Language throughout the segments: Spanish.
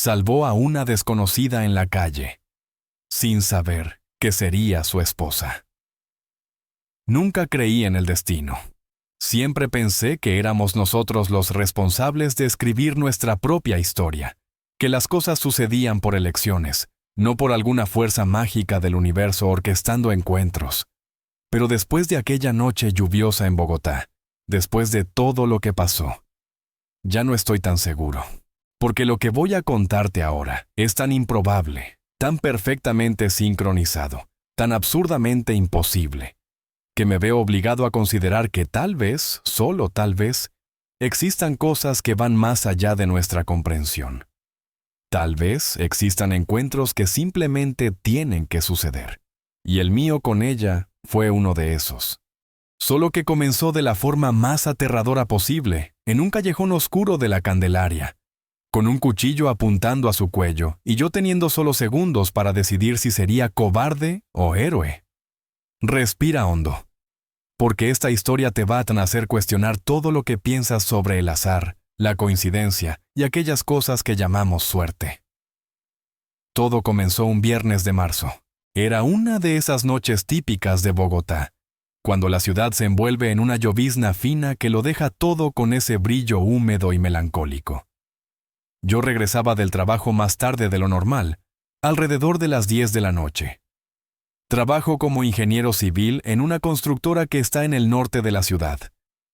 salvó a una desconocida en la calle, sin saber que sería su esposa. Nunca creí en el destino. Siempre pensé que éramos nosotros los responsables de escribir nuestra propia historia, que las cosas sucedían por elecciones, no por alguna fuerza mágica del universo orquestando encuentros. Pero después de aquella noche lluviosa en Bogotá, después de todo lo que pasó, ya no estoy tan seguro. Porque lo que voy a contarte ahora es tan improbable, tan perfectamente sincronizado, tan absurdamente imposible, que me veo obligado a considerar que tal vez, solo tal vez, existan cosas que van más allá de nuestra comprensión. Tal vez existan encuentros que simplemente tienen que suceder. Y el mío con ella fue uno de esos. Solo que comenzó de la forma más aterradora posible, en un callejón oscuro de la Candelaria, con un cuchillo apuntando a su cuello y yo teniendo solo segundos para decidir si sería cobarde o héroe. Respira hondo, porque esta historia te va a hacer cuestionar todo lo que piensas sobre el azar, la coincidencia y aquellas cosas que llamamos suerte. Todo comenzó un viernes de marzo. Era una de esas noches típicas de Bogotá, cuando la ciudad se envuelve en una llovizna fina que lo deja todo con ese brillo húmedo y melancólico. Yo regresaba del trabajo más tarde de lo normal, alrededor de las 10 de la noche. Trabajo como ingeniero civil en una constructora que está en el norte de la ciudad,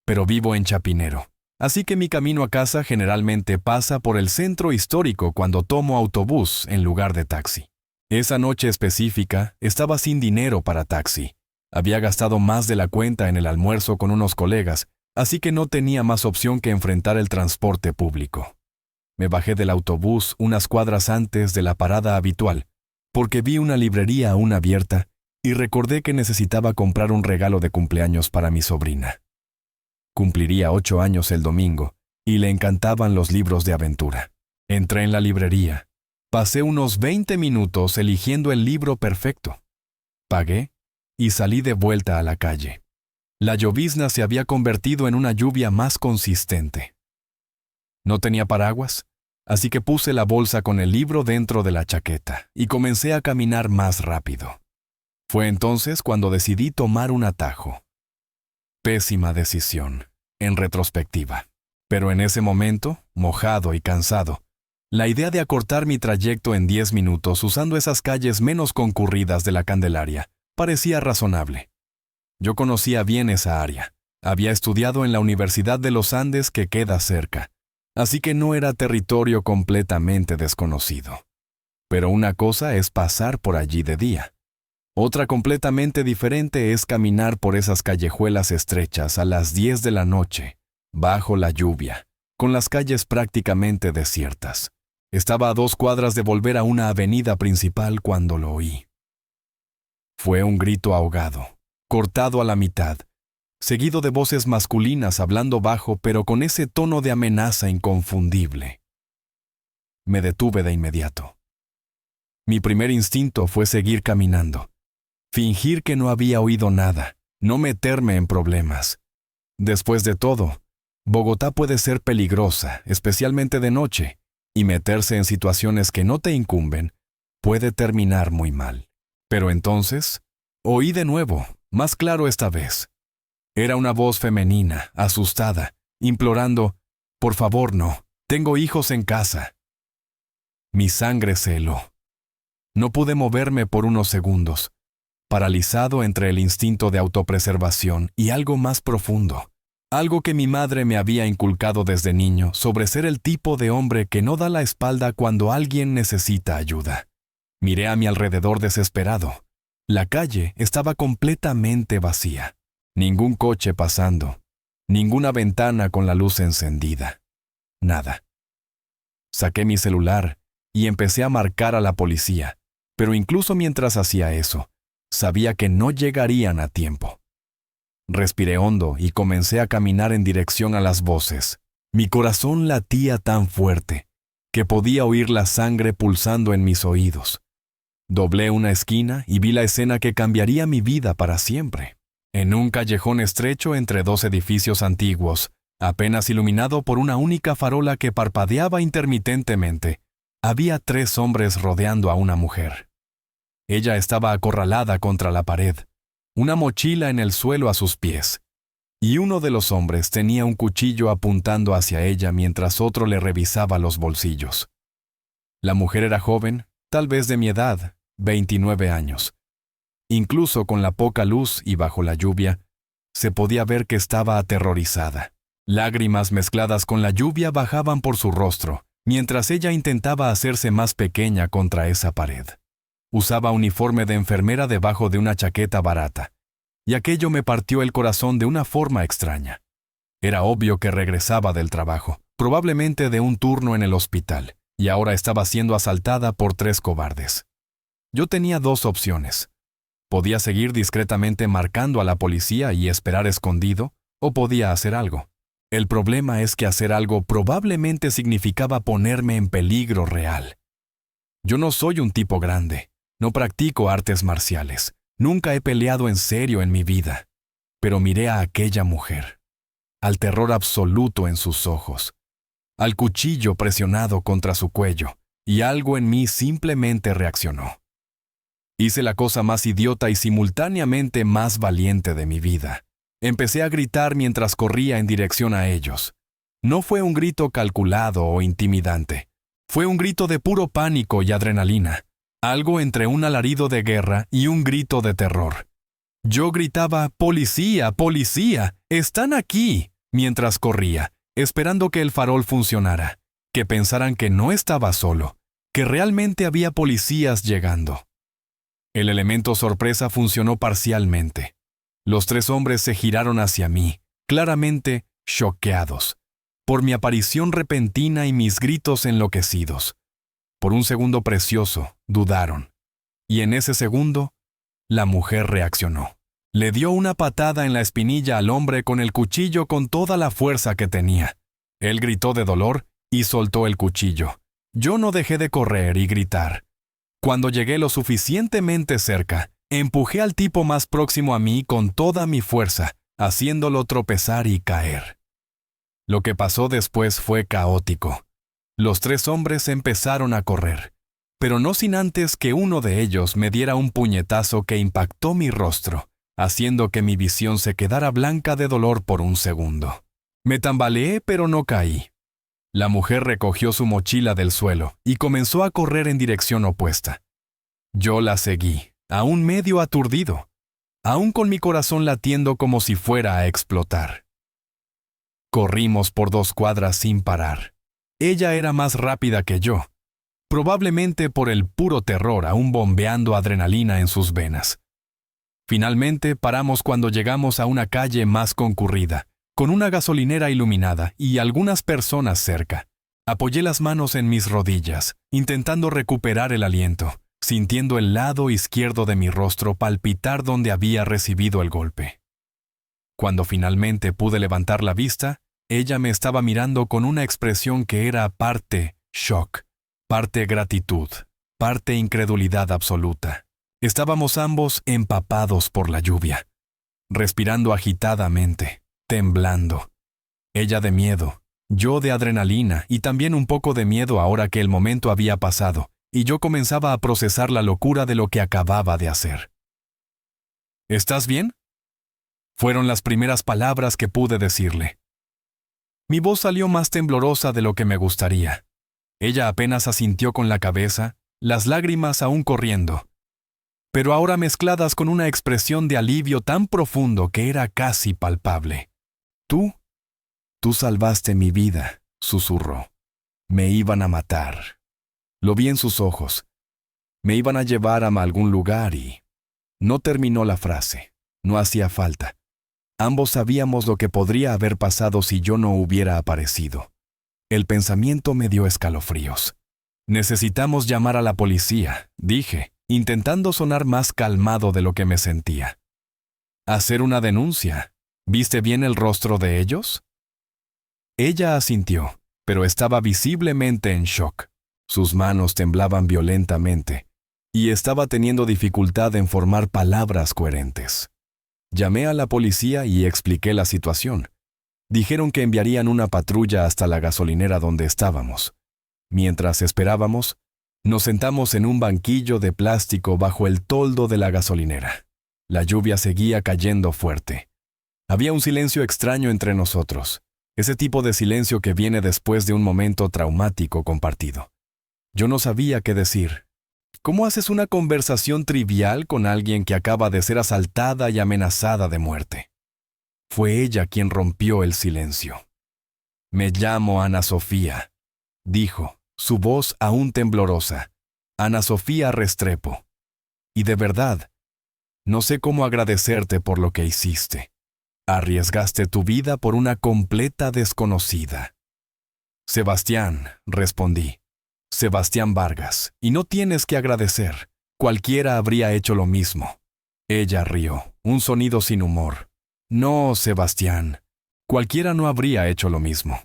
pero vivo en Chapinero, así que mi camino a casa generalmente pasa por el centro histórico cuando tomo autobús en lugar de taxi. Esa noche específica estaba sin dinero para taxi. Había gastado más de la cuenta en el almuerzo con unos colegas, así que no tenía más opción que enfrentar el transporte público. Me bajé del autobús unas cuadras antes de la parada habitual, porque vi una librería aún abierta y recordé que necesitaba comprar un regalo de cumpleaños para mi sobrina. Cumpliría 8 años el domingo y le encantaban los libros de aventura. Entré en la librería. Pasé unos 20 minutos eligiendo el libro perfecto. Pagué y salí de vuelta a la calle. La llovizna se había convertido en una lluvia más consistente. No tenía paraguas, así que puse la bolsa con el libro dentro de la chaqueta y comencé a caminar más rápido. Fue entonces cuando decidí tomar un atajo. Pésima decisión, en retrospectiva. Pero en ese momento, mojado y cansado, la idea de acortar mi trayecto en 10 minutos usando esas calles menos concurridas de la Candelaria parecía razonable. Yo conocía bien esa área. Había estudiado en la Universidad de los Andes que queda cerca, así que no era territorio completamente desconocido. Pero una cosa es pasar por allí de día. Otra completamente diferente es caminar por esas callejuelas estrechas a las 10 de la noche, bajo la lluvia, con las calles prácticamente desiertas. Estaba a 2 cuadras de volver a una avenida principal cuando lo oí. Fue un grito ahogado, cortado a la mitad, seguido de voces masculinas hablando bajo pero con ese tono de amenaza inconfundible. Me detuve de inmediato. Mi primer instinto fue seguir caminando, fingir que no había oído nada, no meterme en problemas. Después de todo, Bogotá puede ser peligrosa, especialmente de noche, y meterse en situaciones que no te incumben puede terminar muy mal. Pero entonces, oí de nuevo, más claro esta vez. Era una voz femenina, asustada, implorando, «Por favor, no, tengo hijos en casa». Mi sangre se heló. No pude moverme por unos segundos, paralizado entre el instinto de autopreservación y algo más profundo, algo que mi madre me había inculcado desde niño sobre ser el tipo de hombre que no da la espalda cuando alguien necesita ayuda. Miré a mi alrededor desesperado. La calle estaba completamente vacía. Ningún coche pasando, ninguna ventana con la luz encendida. Nada. Saqué mi celular y empecé a marcar a la policía, pero incluso mientras hacía eso, sabía que no llegarían a tiempo. Respiré hondo y comencé a caminar en dirección a las voces. Mi corazón latía tan fuerte que podía oír la sangre pulsando en mis oídos. Doblé una esquina y vi la escena que cambiaría mi vida para siempre. En un callejón estrecho entre 2 edificios antiguos, apenas iluminado por una única farola que parpadeaba intermitentemente, Había 3 hombres rodeando a una mujer. Ella estaba acorralada contra la pared, una mochila en el suelo a sus pies, y uno de los hombres tenía un cuchillo apuntando hacia ella mientras otro le revisaba los bolsillos. La mujer era joven, tal vez de mi edad, 29 años. Incluso con la poca luz y bajo la lluvia, se podía ver que estaba aterrorizada. Lágrimas mezcladas con la lluvia bajaban por su rostro, mientras ella intentaba hacerse más pequeña contra esa pared. Usaba uniforme de enfermera debajo de una chaqueta barata, y aquello me partió el corazón de una forma extraña. Era obvio que regresaba del trabajo, probablemente de un turno en el hospital, y ahora estaba siendo asaltada por 3 cobardes. Yo tenía 2 opciones. Podía seguir discretamente marcando a la policía y esperar escondido, o podía hacer algo. El problema es que hacer algo probablemente significaba ponerme en peligro real. Yo no soy un tipo grande, no practico artes marciales, nunca he peleado en serio en mi vida, pero miré a aquella mujer, al terror absoluto en sus ojos, al cuchillo presionado contra su cuello, y algo en mí simplemente reaccionó. Hice la cosa más idiota y simultáneamente más valiente de mi vida. Empecé a gritar mientras corría en dirección a ellos. No fue un grito calculado o intimidante. Fue un grito de puro pánico y adrenalina. Algo entre un alarido de guerra y un grito de terror. Yo gritaba, «¡Policía! ¡Policía! ¡Están aquí!», mientras corría, esperando que el farol funcionara, que pensaran que no estaba solo, que realmente había policías llegando. El elemento sorpresa funcionó parcialmente. Los 3 hombres se giraron hacia mí, claramente choqueados, por mi aparición repentina y mis gritos enloquecidos. Por un segundo precioso, dudaron. Y en ese segundo, la mujer reaccionó. Le dio una patada en la espinilla al hombre con el cuchillo con toda la fuerza que tenía. Él gritó de dolor y soltó el cuchillo. Yo no dejé de correr y gritar. Cuando llegué lo suficientemente cerca, empujé al tipo más próximo a mí con toda mi fuerza, haciéndolo tropezar y caer. Lo que pasó después fue caótico. Los 3 hombres empezaron a correr, pero no sin antes que uno de ellos me diera un puñetazo que impactó mi rostro, haciendo que mi visión se quedara blanca de dolor por un segundo. Me tambaleé, pero no caí. La mujer recogió su mochila del suelo y comenzó a correr en dirección opuesta. Yo la seguí, aún medio aturdido, aún con mi corazón latiendo como si fuera a explotar. Corrimos por 2 cuadras sin parar. Ella era más rápida que yo, probablemente por el puro terror aún bombeando adrenalina en sus venas. Finalmente paramos cuando llegamos a una calle más concurrida, con una gasolinera iluminada y algunas personas cerca. Apoyé las manos en mis rodillas, intentando recuperar el aliento, sintiendo el lado izquierdo de mi rostro palpitar donde había recibido el golpe. Cuando finalmente pude levantar la vista, ella me estaba mirando con una expresión que era parte shock, parte gratitud, parte incredulidad absoluta. Estábamos ambos empapados por la lluvia, respirando agitadamente, temblando. Ella de miedo, yo de adrenalina y también un poco de miedo ahora que el momento había pasado, y yo comenzaba a procesar la locura de lo que acababa de hacer. ¿Estás bien?, fueron las primeras palabras que pude decirle. Mi voz salió más temblorosa de lo que me gustaría. Ella apenas asintió con la cabeza, las lágrimas aún corriendo, pero ahora mezcladas con una expresión de alivio tan profundo que era casi palpable. Tú salvaste mi vida, susurró. Me iban a matar. Lo vi en sus ojos. Me iban a llevar a algún lugar y... No terminó la frase. No hacía falta. Ambos sabíamos lo que podría haber pasado si yo no hubiera aparecido. El pensamiento me dio escalofríos. Necesitamos llamar a la policía, dije, intentando sonar más calmado de lo que me sentía. ¿Hacer una denuncia? ¿Viste bien el rostro de ellos? Ella asintió, pero estaba visiblemente en shock. Sus manos temblaban violentamente, y estaba teniendo dificultad en formar palabras coherentes. Llamé a la policía y expliqué la situación. Dijeron que enviarían una patrulla hasta la gasolinera donde estábamos. Mientras esperábamos, nos sentamos en un banquillo de plástico bajo el toldo de la gasolinera. La lluvia seguía cayendo fuerte. Había un silencio extraño entre nosotros, ese tipo de silencio que viene después de un momento traumático compartido. Yo no sabía qué decir. ¿Cómo haces una conversación trivial con alguien que acaba de ser asaltada y amenazada de muerte? Fue ella quien rompió el silencio. «Me llamo Ana Sofía», dijo, su voz aún temblorosa. «Ana Sofía Restrepo. Y de verdad, no sé cómo agradecerte por lo que hiciste. Arriesgaste tu vida por una completa desconocida». «Sebastián», respondí. «Sebastián Vargas, y no tienes que agradecer. Cualquiera habría hecho lo mismo». Ella rió, un sonido sin humor. «No, Sebastián. Cualquiera no habría hecho lo mismo.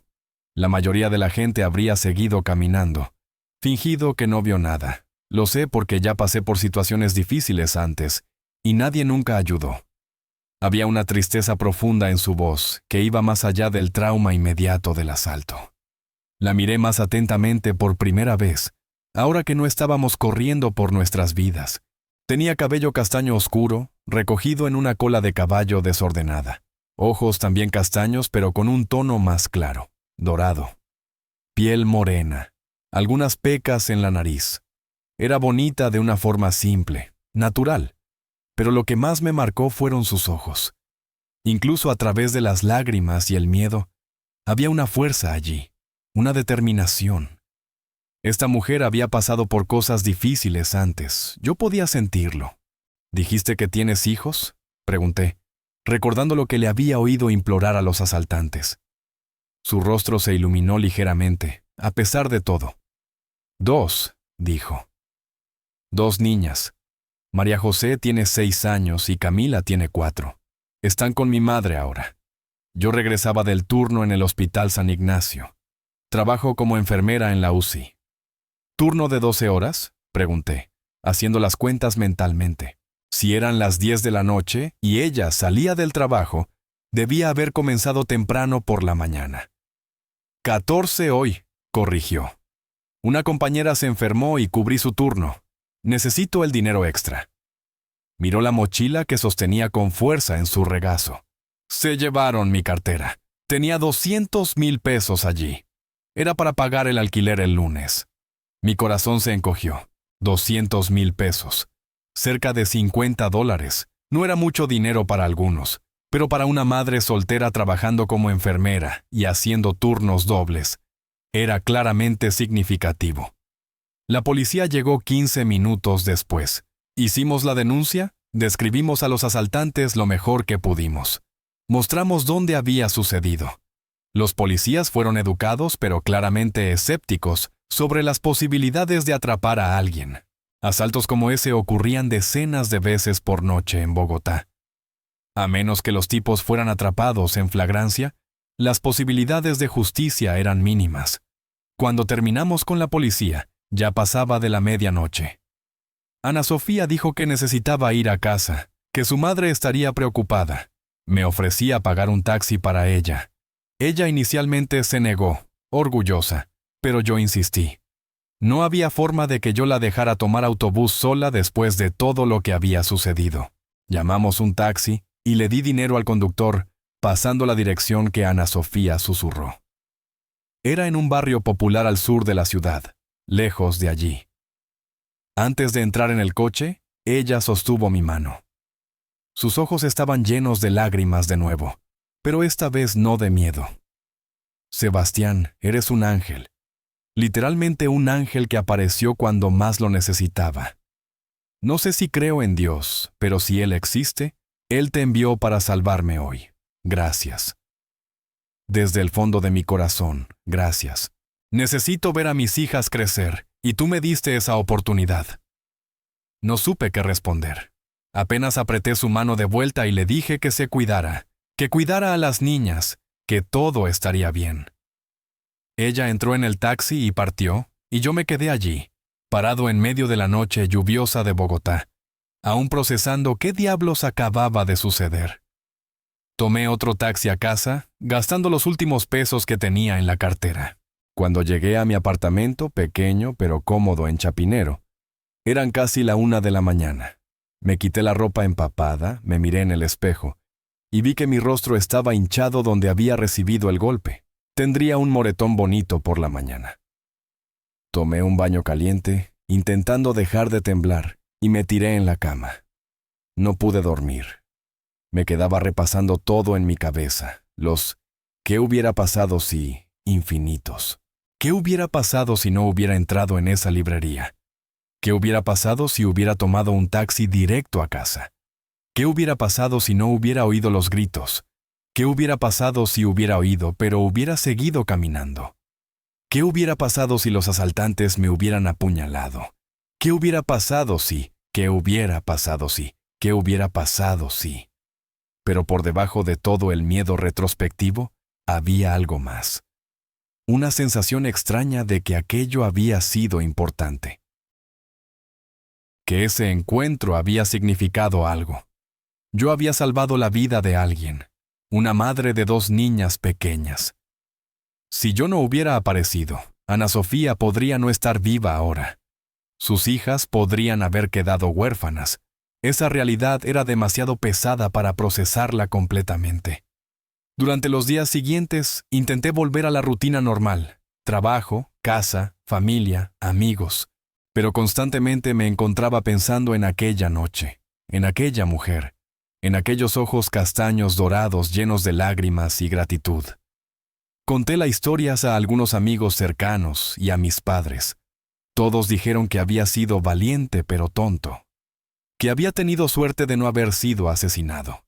La mayoría de la gente habría seguido caminando, fingido que no vio nada. Lo sé porque ya pasé por situaciones difíciles antes, y nadie nunca ayudó». Había una tristeza profunda en su voz que iba más allá del trauma inmediato del asalto. La miré más atentamente por primera vez, ahora que no estábamos corriendo por nuestras vidas. Tenía cabello castaño oscuro, recogido en una cola de caballo desordenada. Ojos también castaños, pero con un tono más claro, dorado. Piel morena, algunas pecas en la nariz. Era bonita de una forma simple, natural. Pero lo que más me marcó fueron sus ojos. Incluso a través de las lágrimas y el miedo, había una fuerza allí, una determinación. Esta mujer había pasado por cosas difíciles antes. Yo podía sentirlo. «¿Dijiste que tienes hijos?», pregunté, recordando lo que le había oído implorar a los asaltantes. Su rostro se iluminó ligeramente, a pesar de todo. «2», dijo. «2 niñas. María José tiene 6 años y Camila tiene 4. Están con mi madre ahora. Yo regresaba del turno en el Hospital San Ignacio. Trabajo como enfermera en la UCI». «¿Turno de 12 horas?», pregunté, haciendo las cuentas mentalmente. Si eran las 10 de la noche y ella salía del trabajo, debía haber comenzado temprano por la mañana. «14 hoy», corrigió. «Una compañera se enfermó y cubrí su turno. Necesito el dinero extra». Miró la mochila que sostenía con fuerza en su regazo. «Se llevaron mi cartera. Tenía 200,000 pesos allí. Era para pagar el alquiler el lunes». Mi corazón se encogió. 200,000 pesos. Cerca de $50. No era mucho dinero para algunos, pero para una madre soltera trabajando como enfermera y haciendo turnos dobles, era claramente significativo. La policía llegó 15 minutos después. Hicimos la denuncia, describimos a los asaltantes lo mejor que pudimos. Mostramos dónde había sucedido. Los policías fueron educados pero claramente escépticos sobre las posibilidades de atrapar a alguien. Asaltos como ese ocurrían decenas de veces por noche en Bogotá. A menos que los tipos fueran atrapados en flagrancia, las posibilidades de justicia eran mínimas. Cuando terminamos con la policía, ya pasaba de la medianoche. Ana Sofía dijo que necesitaba ir a casa, que su madre estaría preocupada. Me ofrecía pagar un taxi para ella. Ella inicialmente se negó, orgullosa, pero yo insistí. No había forma de que yo la dejara tomar autobús sola después de todo lo que había sucedido. Llamamos un taxi y le di dinero al conductor, pasando la dirección que Ana Sofía susurró. Era en un barrio popular al sur de la ciudad, lejos de allí. Antes de entrar en el coche, ella sostuvo mi mano. Sus ojos estaban llenos de lágrimas de nuevo, pero esta vez no de miedo. «Sebastián, eres un ángel. Literalmente un ángel que apareció cuando más lo necesitaba. No sé si creo en Dios, pero si Él existe, Él te envió para salvarme hoy. Gracias. Desde el fondo de mi corazón, gracias. Necesito ver a mis hijas crecer, y tú me diste esa oportunidad». No supe qué responder. Apenas apreté su mano de vuelta y le dije que se cuidara, que cuidara a las niñas, que todo estaría bien. Ella entró en el taxi y partió, y yo me quedé allí, parado en medio de la noche lluviosa de Bogotá, aún procesando qué diablos acababa de suceder. Tomé otro taxi a casa, gastando los últimos pesos que tenía en la cartera. Cuando llegué a mi apartamento, pequeño pero cómodo en Chapinero, eran casi la 1 de la mañana. Me quité la ropa empapada, me miré en el espejo y vi que mi rostro estaba hinchado donde había recibido el golpe. Tendría un moretón bonito por la mañana. Tomé un baño caliente, intentando dejar de temblar, y me tiré en la cama. No pude dormir. Me quedaba repasando todo en mi cabeza, los ¿qué hubiera pasado si? Infinitos. ¿Qué hubiera pasado si no hubiera entrado en esa librería? ¿Qué hubiera pasado si hubiera tomado un taxi directo a casa? ¿Qué hubiera pasado si no hubiera oído los gritos? ¿Qué hubiera pasado si hubiera oído, pero hubiera seguido caminando? ¿Qué hubiera pasado si los asaltantes me hubieran apuñalado? ¿Qué hubiera pasado si? ¿Qué hubiera pasado si? ¿Qué hubiera pasado si? Pero por debajo de todo el miedo retrospectivo, había algo más. Una sensación extraña de que aquello había sido importante. Que ese encuentro había significado algo. Yo había salvado la vida de alguien, una madre de 2 niñas pequeñas. Si yo no hubiera aparecido, Ana Sofía podría no estar viva ahora. Sus hijas podrían haber quedado huérfanas. Esa realidad era demasiado pesada para procesarla completamente. Durante los días siguientes, intenté volver a la rutina normal: trabajo, casa, familia, amigos. Pero constantemente me encontraba pensando en aquella noche, en aquella mujer, en aquellos ojos castaños dorados llenos de lágrimas y gratitud. Conté las historias a algunos amigos cercanos y a mis padres. Todos dijeron que había sido valiente pero tonto, que había tenido suerte de no haber sido asesinado,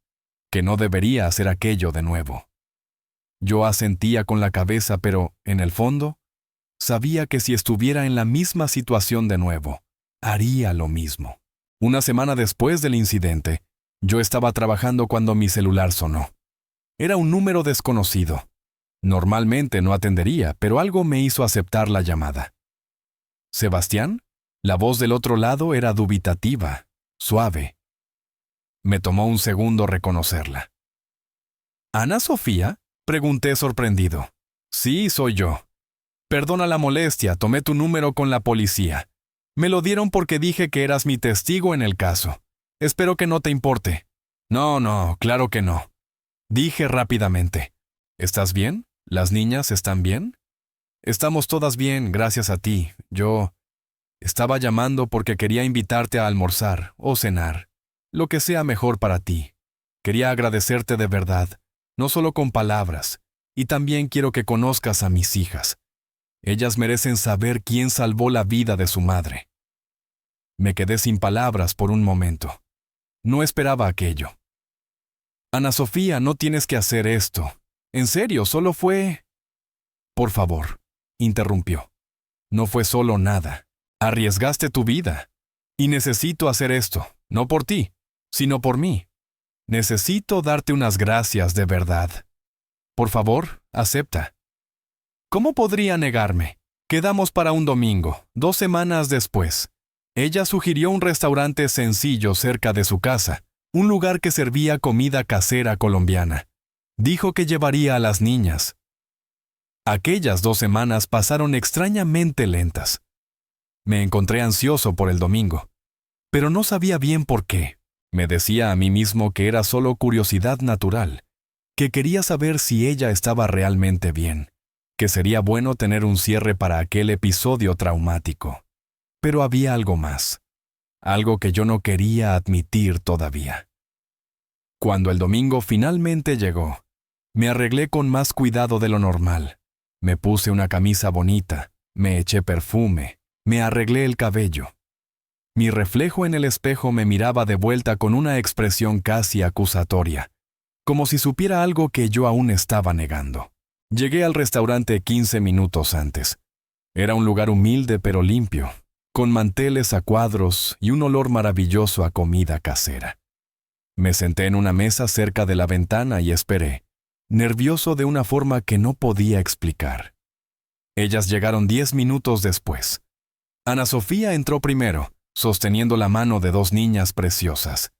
que no debería hacer aquello de nuevo. Yo asentía con la cabeza, pero, en el fondo, sabía que si estuviera en la misma situación de nuevo, haría lo mismo. Una semana después del incidente, yo estaba trabajando cuando mi celular sonó. Era un número desconocido. Normalmente no atendería, pero algo me hizo aceptar la llamada. ¿Sebastián? La voz del otro lado era dubitativa, suave. Me tomó un segundo reconocerla. ¿Ana Sofía?, pregunté sorprendido. Sí, soy yo. Perdona la molestia, tomé tu número con la policía. Me lo dieron porque dije que eras mi testigo en el caso. Espero que no te importe. No, claro que no. Dije rápidamente. ¿Estás bien? ¿Las niñas están bien? Estamos todas bien, gracias a ti. Yo estaba llamando porque quería invitarte a almorzar o cenar, lo que sea mejor para ti. Quería agradecerte de verdad, no solo con palabras, y también quiero que conozcas a mis hijas. Ellas merecen saber quién salvó la vida de su madre. Me quedé sin palabras por un momento. No esperaba aquello. Ana Sofía, no tienes que hacer esto. En serio, solo fue... Por favor, interrumpió. No fue solo nada. Arriesgaste tu vida. Y necesito hacer esto, no por ti, sino por mí. Necesito darte unas gracias de verdad. Por favor, acepta. ¿Cómo podría negarme? Quedamos para un domingo, 2 semanas después. Ella sugirió un restaurante sencillo cerca de su casa, un lugar que servía comida casera colombiana. Dijo que llevaría a las niñas. Aquellas 2 semanas pasaron extrañamente lentas. Me encontré ansioso por el domingo, pero no sabía bien por qué. Me decía a mí mismo que era solo curiosidad natural, que quería saber si ella estaba realmente bien, que sería bueno tener un cierre para aquel episodio traumático. Pero había algo más, algo que yo no quería admitir todavía. Cuando el domingo finalmente llegó, me arreglé con más cuidado de lo normal. Me puse una camisa bonita, me eché perfume, me arreglé el cabello. Mi reflejo en el espejo me miraba de vuelta con una expresión casi acusatoria, como si supiera algo que yo aún estaba negando. Llegué al restaurante 15 minutos antes. Era un lugar humilde pero limpio, con manteles a cuadros y un olor maravilloso a comida casera. Me senté en una mesa cerca de la ventana y esperé, nervioso de una forma que no podía explicar. Ellas llegaron 10 minutos después. Ana Sofía entró primero, sosteniendo la mano de 2 niñas preciosas.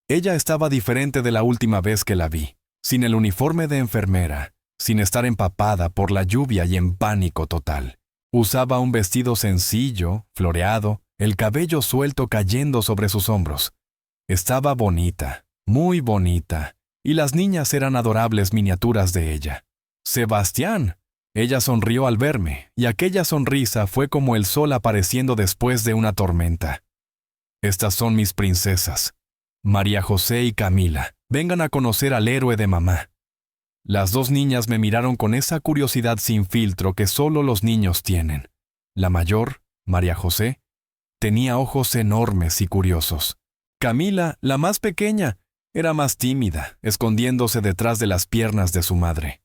Ella estaba diferente de la última vez que la vi, sin el uniforme de enfermera, sin estar empapada por la lluvia y en pánico total. Usaba un vestido sencillo, floreado, el cabello suelto cayendo sobre sus hombros. Estaba bonita, muy bonita, y las niñas eran adorables miniaturas de ella. ¡Sebastián! Ella sonrió al verme, y aquella sonrisa fue como el sol apareciendo después de una tormenta. Estas son mis princesas, María José y Camila. Vengan a conocer al héroe de mamá. Las dos niñas me miraron con esa curiosidad sin filtro que solo los niños tienen. La mayor, María José, tenía ojos enormes y curiosos. Camila, la más pequeña, era más tímida, escondiéndose detrás de las piernas de su madre.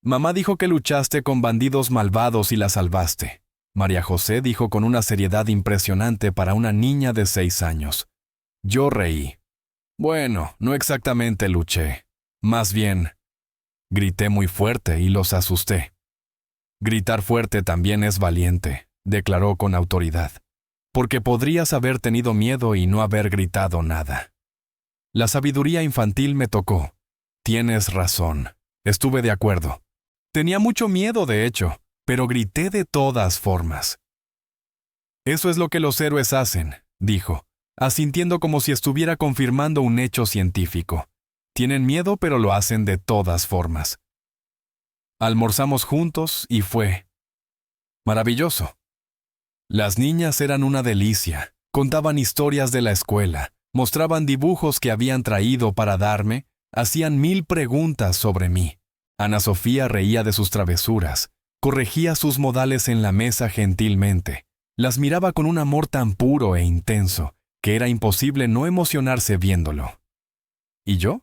Mamá dijo que luchaste con bandidos malvados y la salvaste. María José dijo con una seriedad impresionante para una niña de 6 años. Yo reí. Bueno, no exactamente luché. Más bien, grité muy fuerte y los asusté. Gritar fuerte también es valiente, declaró con autoridad. Porque podrías haber tenido miedo y no haber gritado nada. La sabiduría infantil me tocó. Tienes razón. Estuve de acuerdo. Tenía mucho miedo, de hecho, pero grité de todas formas. Eso es lo que los héroes hacen, dijo, asintiendo como si estuviera confirmando un hecho científico. Tienen miedo, pero lo hacen de todas formas. Almorzamos juntos y fue maravilloso. Las niñas eran una delicia, contaban historias de la escuela, mostraban dibujos que habían traído para darme, hacían 1000 preguntas sobre mí. Ana Sofía reía de sus travesuras, corregía sus modales en la mesa gentilmente, las miraba con un amor tan puro e intenso que era imposible no emocionarse viéndolo. ¿Y yo?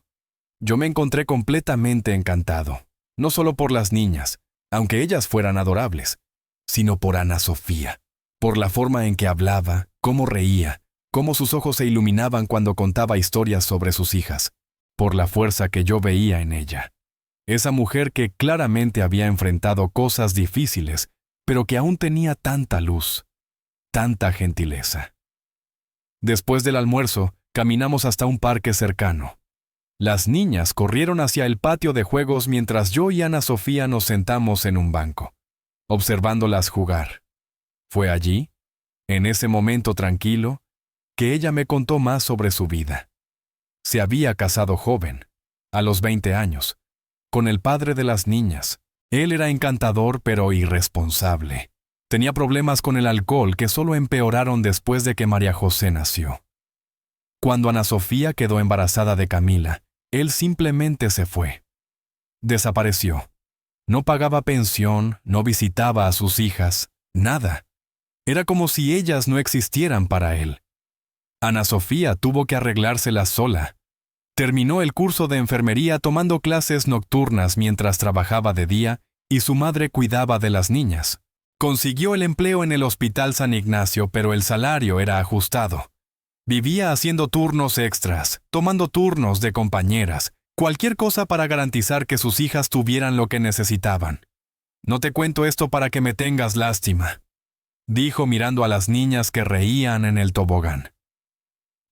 Yo me encontré completamente encantado, no solo por las niñas, aunque ellas fueran adorables, sino por Ana Sofía, por la forma en que hablaba, cómo reía, cómo sus ojos se iluminaban cuando contaba historias sobre sus hijas, por la fuerza que yo veía en ella. Esa mujer que claramente había enfrentado cosas difíciles, pero que aún tenía tanta luz, tanta gentileza. Después del almuerzo, caminamos hasta un parque cercano. Las niñas corrieron hacia el patio de juegos mientras yo y Ana Sofía nos sentamos en un banco, observándolas jugar. Fue allí, en ese momento tranquilo, que ella me contó más sobre su vida. Se había casado joven, a los 20 años, con el padre de las niñas. Él era encantador pero irresponsable. Tenía problemas con el alcohol que solo empeoraron después de que María José nació. Cuando Ana Sofía quedó embarazada de Camila, él simplemente se fue. Desapareció. No pagaba pensión, no visitaba a sus hijas, nada. Era como si ellas no existieran para él. Ana Sofía tuvo que arreglárselas sola. Terminó el curso de enfermería tomando clases nocturnas mientras trabajaba de día y su madre cuidaba de las niñas. Consiguió el empleo en el Hospital San Ignacio, pero el salario era ajustado. Vivía haciendo turnos extras, tomando turnos de compañeras, cualquier cosa para garantizar que sus hijas tuvieran lo que necesitaban. No te cuento esto para que me tengas lástima, dijo mirando a las niñas que reían en el tobogán.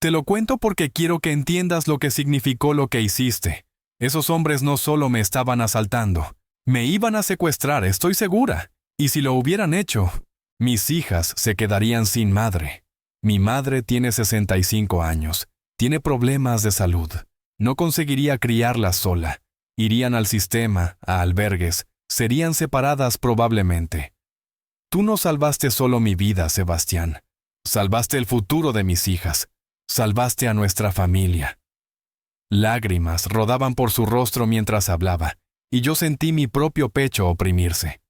Te lo cuento porque quiero que entiendas lo que significó lo que hiciste. Esos hombres no solo me estaban asaltando, me iban a secuestrar, estoy segura. Y si lo hubieran hecho, mis hijas se quedarían sin madre. Mi madre tiene 65 años, tiene problemas de salud. No conseguiría criarlas sola. Irían al sistema, a albergues, serían separadas probablemente. Tú no salvaste solo mi vida, Sebastián. Salvaste el futuro de mis hijas. Salvaste a nuestra familia. Lágrimas rodaban por su rostro mientras hablaba, y yo sentí mi propio pecho oprimirse.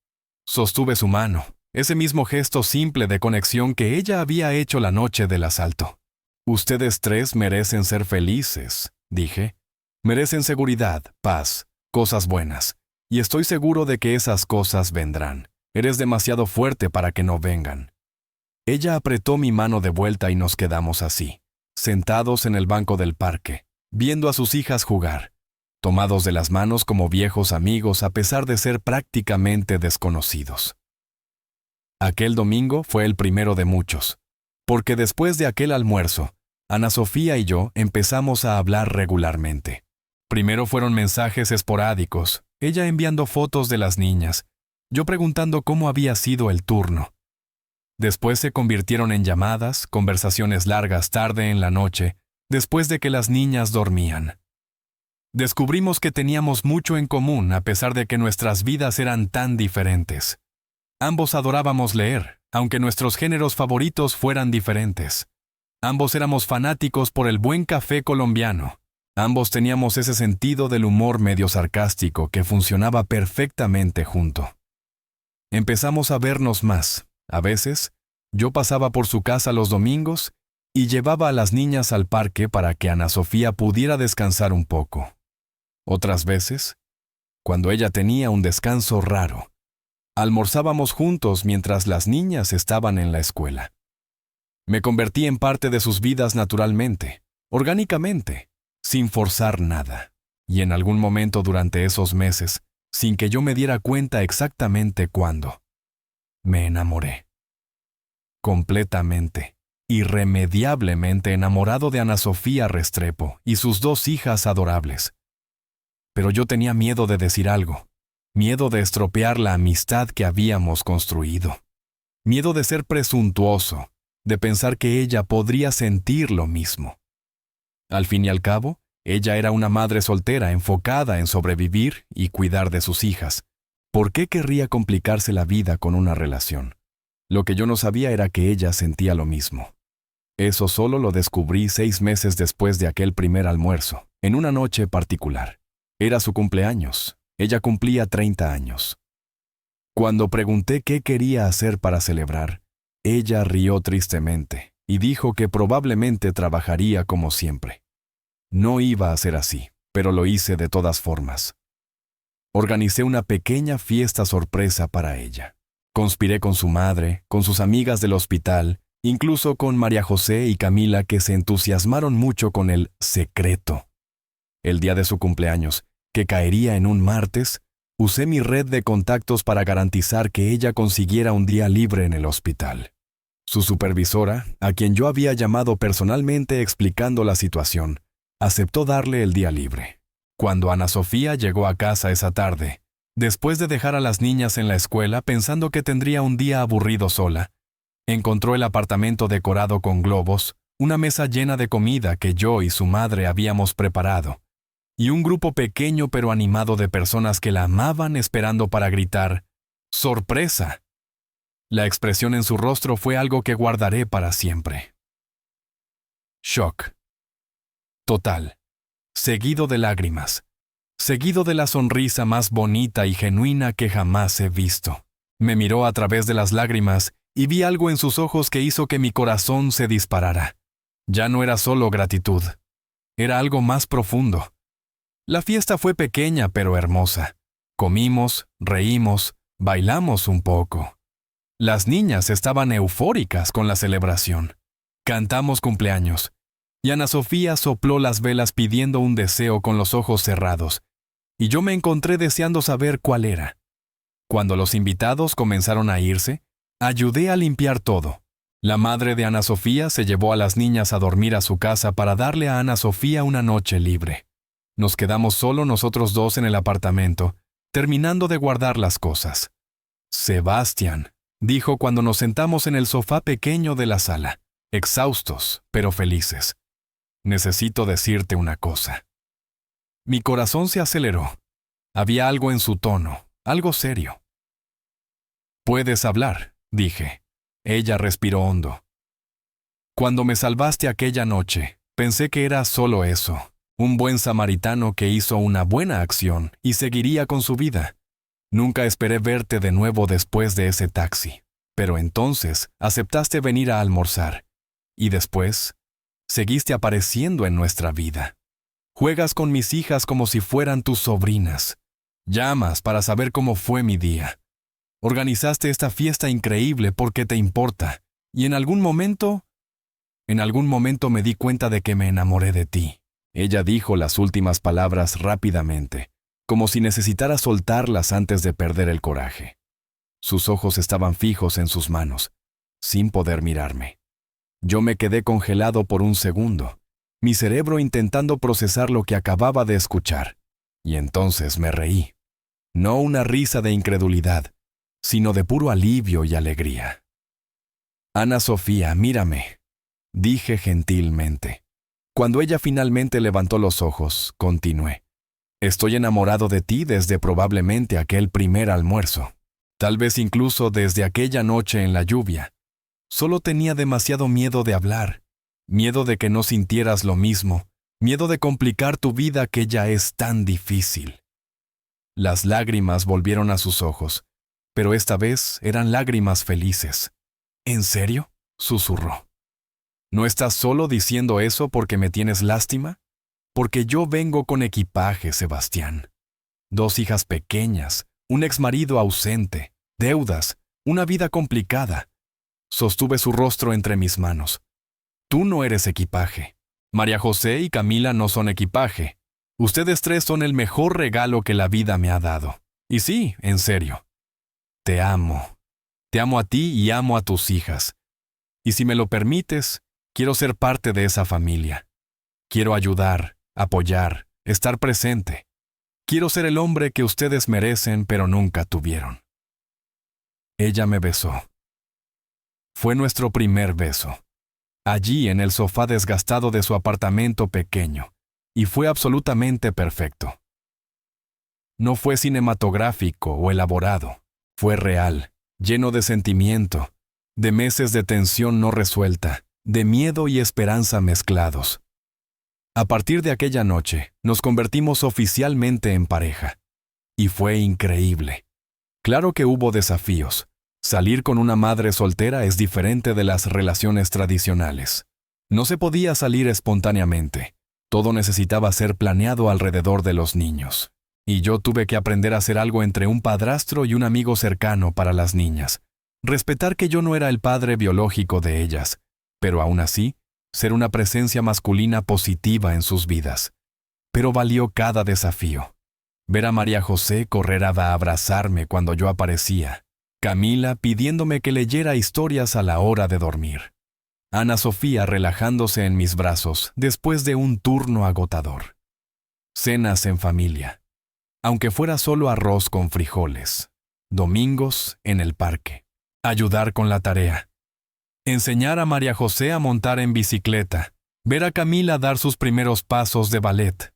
Sostuve su mano, ese mismo gesto simple de conexión que ella había hecho la noche del asalto. Ustedes 3 merecen ser felices, dije. Merecen seguridad, paz, cosas buenas. Y estoy seguro de que esas cosas vendrán. Eres demasiado fuerte para que no vengan. Ella apretó mi mano de vuelta y nos quedamos así, sentados en el banco del parque, viendo a sus hijas jugar, tomados de las manos como viejos amigos a pesar de ser prácticamente desconocidos. Aquel domingo fue el primero de muchos, porque después de aquel almuerzo, Ana Sofía y yo empezamos a hablar regularmente. Primero fueron mensajes esporádicos, ella enviando fotos de las niñas, yo preguntando cómo había sido el turno. Después se convirtieron en llamadas, conversaciones largas tarde en la noche, después de que las niñas dormían. Descubrimos que teníamos mucho en común a pesar de que nuestras vidas eran tan diferentes. Ambos adorábamos leer, aunque nuestros géneros favoritos fueran diferentes. Ambos éramos fanáticos por el buen café colombiano. Ambos teníamos ese sentido del humor medio sarcástico que funcionaba perfectamente junto. Empezamos a vernos más. A veces, yo pasaba por su casa los domingos y llevaba a las niñas al parque para que Ana Sofía pudiera descansar un poco. Otras veces, cuando ella tenía un descanso raro, almorzábamos juntos mientras las niñas estaban en la escuela. Me convertí en parte de sus vidas naturalmente, orgánicamente, sin forzar nada. Y en algún momento durante esos meses, sin que yo me diera cuenta exactamente cuándo, me enamoré. Completamente, irremediablemente enamorado de Ana Sofía Restrepo y sus 2 hijas adorables. Pero yo tenía miedo de decir algo, miedo de estropear la amistad que habíamos construido, miedo de ser presuntuoso, de pensar que ella podría sentir lo mismo. Al fin y al cabo, ella era una madre soltera enfocada en sobrevivir y cuidar de sus hijas. ¿Por qué querría complicarse la vida con una relación? Lo que yo no sabía era que ella sentía lo mismo. Eso solo lo descubrí 6 meses después de aquel primer almuerzo, en una noche particular. Era su cumpleaños. Ella cumplía 30 años. Cuando pregunté qué quería hacer para celebrar, ella rió tristemente y dijo que probablemente trabajaría como siempre. No iba a ser así, pero lo hice de todas formas. Organicé una pequeña fiesta sorpresa para ella. Conspiré con su madre, con sus amigas del hospital, incluso con María José y Camila, que se entusiasmaron mucho con el secreto. El día de su cumpleaños, que caería en un martes, usé mi red de contactos para garantizar que ella consiguiera un día libre en el hospital. Su supervisora, a quien yo había llamado personalmente explicando la situación, aceptó darle el día libre. Cuando Ana Sofía llegó a casa esa tarde, después de dejar a las niñas en la escuela pensando que tendría un día aburrido sola, encontró el apartamento decorado con globos, una mesa llena de comida que yo y su madre habíamos preparado, y un grupo pequeño pero animado de personas que la amaban esperando para gritar ¡sorpresa! La expresión en su rostro fue algo que guardaré para siempre. Shock. Total. Seguido de lágrimas. Seguido de la sonrisa más bonita y genuina que jamás he visto. Me miró a través de las lágrimas y vi algo en sus ojos que hizo que mi corazón se disparara. Ya no era solo gratitud. Era algo más profundo. La fiesta fue pequeña pero hermosa. Comimos, reímos, bailamos un poco. Las niñas estaban eufóricas con la celebración. Cantamos cumpleaños. Y Ana Sofía sopló las velas pidiendo un deseo con los ojos cerrados. Y yo me encontré deseando saber cuál era. Cuando los invitados comenzaron a irse, ayudé a limpiar todo. La madre de Ana Sofía se llevó a las niñas a dormir a su casa para darle a Ana Sofía una noche libre. Nos quedamos solo nosotros 2 en el apartamento, terminando de guardar las cosas. Sebastián, dijo cuando nos sentamos en el sofá pequeño de la sala, exhaustos, pero felices. Necesito decirte una cosa. Mi corazón se aceleró. Había algo en su tono, algo serio. Puedes hablar, dije. Ella respiró hondo. Cuando me salvaste aquella noche, pensé que era solo eso, un buen samaritano que hizo una buena acción y seguiría con su vida. Nunca esperé verte de nuevo después de ese taxi, pero entonces aceptaste venir a almorzar. Y después, seguiste apareciendo en nuestra vida. Juegas con mis hijas como si fueran tus sobrinas. Llamas para saber cómo fue mi día. Organizaste esta fiesta increíble porque te importa. Y en algún momento me di cuenta de que me enamoré de ti. Ella dijo las últimas palabras rápidamente, como si necesitara soltarlas antes de perder el coraje. Sus ojos estaban fijos en sus manos, sin poder mirarme. Yo me quedé congelado por un segundo, mi cerebro intentando procesar lo que acababa de escuchar. Y entonces me reí. No una risa de incredulidad, sino de puro alivio y alegría. Ana Sofía, mírame, dije gentilmente. Cuando ella finalmente levantó los ojos, continué. Estoy enamorado de ti desde probablemente aquel primer almuerzo. Tal vez incluso desde aquella noche en la lluvia. Solo tenía demasiado miedo de hablar, miedo de que no sintieras lo mismo, miedo de complicar tu vida que ya es tan difícil. Las lágrimas volvieron a sus ojos, pero esta vez eran lágrimas felices. ¿En serio?, susurró. ¿No estás solo diciendo eso porque me tienes lástima? Porque yo vengo con equipaje, Sebastián. 2 hijas pequeñas, un exmarido ausente, deudas, una vida complicada. Sostuve su rostro entre mis manos. Tú no eres equipaje. María José y Camila no son equipaje. Ustedes 3 son el mejor regalo que la vida me ha dado. Y sí, en serio. Te amo. Te amo a ti y amo a tus hijas. Y si me lo permites, quiero ser parte de esa familia. Quiero ayudar, apoyar, estar presente. Quiero ser el hombre que ustedes merecen pero nunca tuvieron. Ella me besó. Fue nuestro primer beso. Allí en el sofá desgastado de su apartamento pequeño. Y fue absolutamente perfecto. No fue cinematográfico o elaborado. Fue real, lleno de sentimiento, de meses de tensión no resuelta, de miedo y esperanza mezclados. A partir de aquella noche, nos convertimos oficialmente en pareja. Y fue increíble. Claro que hubo desafíos. Salir con una madre soltera es diferente de las relaciones tradicionales. No se podía salir espontáneamente. Todo necesitaba ser planeado alrededor de los niños. Y yo tuve que aprender a hacer algo entre un padrastro y un amigo cercano para las niñas. Respetar que yo no era el padre biológico de ellas, pero aún así, ser una presencia masculina positiva en sus vidas. Pero valió cada desafío. Ver a María José correr a abrazarme cuando yo aparecía. Camila pidiéndome que leyera historias a la hora de dormir. Ana Sofía relajándose en mis brazos después de un turno agotador. Cenas en familia. Aunque fuera solo arroz con frijoles. Domingos en el parque. Ayudar con la tarea. Enseñar a María José a montar en bicicleta. Ver a Camila dar sus primeros pasos de ballet.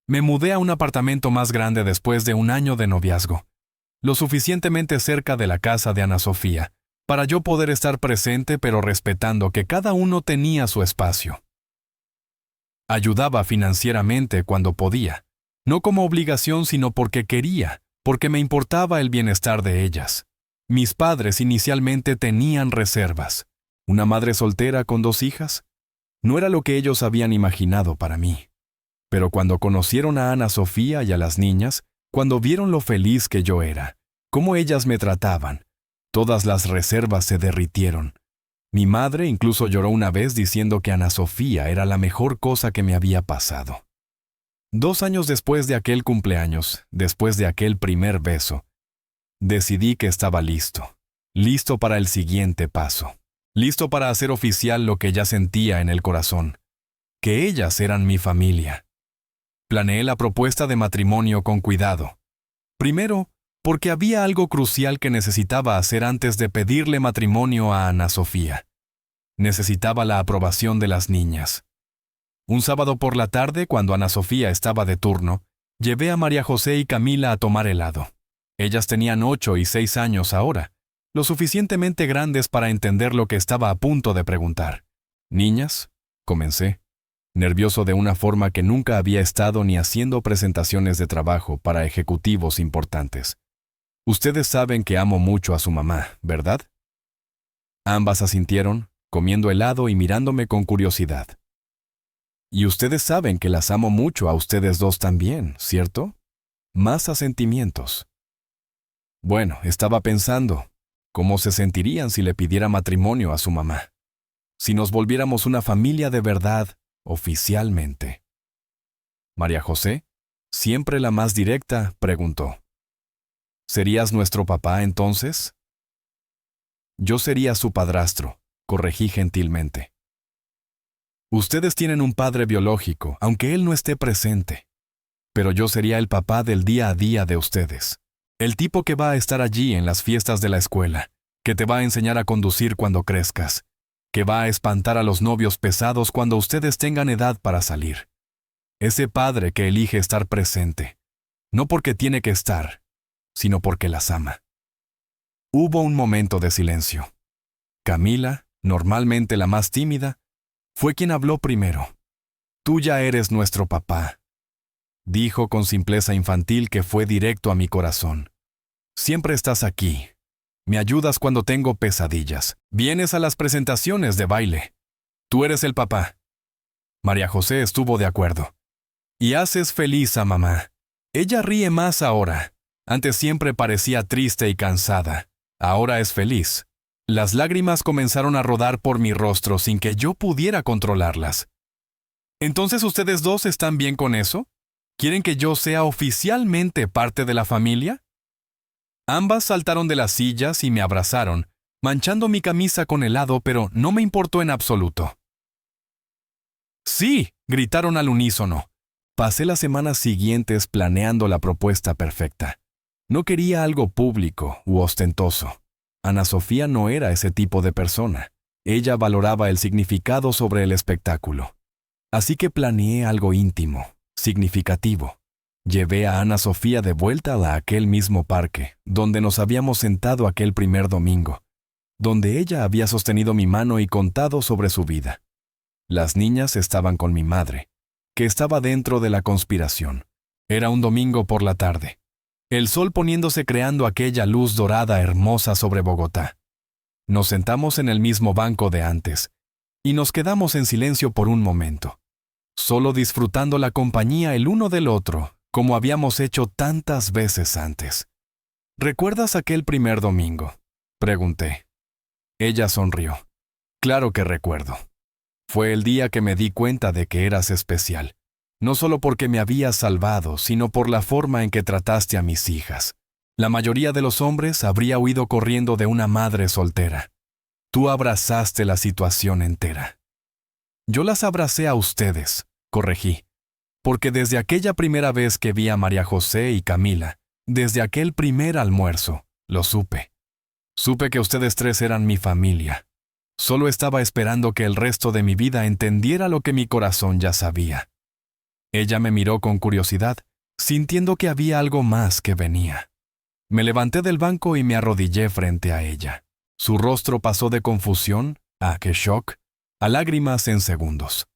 Me mudé a un apartamento más grande después de un año de noviazgo. Lo suficientemente cerca de la casa de Ana Sofía, para yo poder estar presente pero respetando que cada uno tenía su espacio. Ayudaba financieramente cuando podía, no como obligación sino porque quería, porque me importaba el bienestar de ellas. Mis padres inicialmente tenían reservas. ¿Una madre soltera con 2 hijas? No era lo que ellos habían imaginado para mí. Pero cuando conocieron a Ana Sofía y a las niñas, cuando vieron lo feliz que yo era, cómo ellas me trataban, todas las reservas se derritieron. Mi madre incluso lloró una vez diciendo que Ana Sofía era la mejor cosa que me había pasado. 2 años después de aquel cumpleaños, después de aquel primer beso, decidí que estaba listo para el siguiente paso, listo para hacer oficial lo que ya sentía en el corazón, que ellas eran mi familia. Planeé la propuesta de matrimonio con cuidado. Primero, porque había algo crucial que necesitaba hacer antes de pedirle matrimonio a Ana Sofía. Necesitaba la aprobación de las niñas. Un sábado por la tarde, cuando Ana Sofía estaba de turno, llevé a María José y Camila a tomar helado. Ellas tenían 8 y 6 años ahora, lo suficientemente grandes para entender lo que estaba a punto de preguntar. «Niñas», comencé, nervioso de una forma que nunca había estado ni haciendo presentaciones de trabajo para ejecutivos importantes. Ustedes saben que amo mucho a su mamá, ¿verdad? Ambas asintieron, comiendo helado y mirándome con curiosidad. Y ustedes saben que las amo mucho a ustedes 2 también, ¿cierto? Más asentimientos. Bueno, estaba pensando, ¿cómo se sentirían si le pidiera matrimonio a su mamá? Si nos volviéramos una familia de verdad, oficialmente. María José, siempre la más directa, preguntó. ¿Serías nuestro papá entonces? Yo sería su padrastro, corregí gentilmente. Ustedes tienen un padre biológico, aunque él no esté presente. pero yo sería el papá del día a día de ustedes. El tipo que va a estar allí en las fiestas de la escuela, que te va a enseñar a conducir cuando crezcas, que va a espantar a los novios pesados cuando ustedes tengan edad para salir. Ese padre que elige estar presente, no porque tiene que estar, sino porque las ama. Hubo un momento de silencio. Camila, normalmente la más tímida, fue quien habló primero. Tú ya eres nuestro papá, dijo con simpleza infantil que fue directo a mi corazón. Siempre estás aquí. Me ayudas cuando tengo pesadillas. Vienes a las presentaciones de baile. Tú eres el papá. María José estuvo de acuerdo. Y haces feliz a mamá. Ella ríe más ahora. Antes siempre parecía triste y cansada. Ahora es feliz. Las lágrimas comenzaron a rodar por mi rostro sin que yo pudiera controlarlas. ¿Entonces ustedes dos están bien con eso? ¿Quieren que yo sea oficialmente parte de la familia? Ambas saltaron de las sillas y me abrazaron, manchando mi camisa con helado, pero no me importó en absoluto. Sí, gritaron al unísono. Pasé las semanas siguientes planeando la propuesta perfecta. No quería algo público u ostentoso. Ana Sofía no era ese tipo de persona. Ella valoraba el significado sobre el espectáculo. Así que planeé algo íntimo, significativo. Llevé a Ana Sofía de vuelta a aquel mismo parque, donde nos habíamos sentado aquel primer domingo, donde ella había sostenido mi mano y contado sobre su vida. Las niñas estaban con mi madre, que estaba dentro de la conspiración. Era un domingo por la tarde. El sol poniéndose creando aquella luz dorada hermosa sobre Bogotá. Nos sentamos en el mismo banco de antes, y nos quedamos en silencio por un momento, solo disfrutando la compañía el uno del otro, como habíamos hecho tantas veces antes. ¿Recuerdas aquel primer domingo?, pregunté. Ella sonrió. Claro que recuerdo. Fue el día que me di cuenta de que eras especial, no solo porque me habías salvado, sino por la forma en que trataste a mis hijas. La mayoría de los hombres habría huido corriendo de una madre soltera. Tú abrazaste la situación entera. Yo las abracé a ustedes, corregí, porque desde aquella primera vez que vi a María José y Camila, desde aquel primer almuerzo, lo supe. Supe que ustedes tres eran mi familia. Solo estaba esperando que el resto de mi vida entendiera lo que mi corazón ya sabía. Ella me miró con curiosidad, sintiendo que había algo más que venía. Me levanté del banco y me arrodillé frente a ella. Su rostro pasó de confusión, a qué shock, a lágrimas en segundos.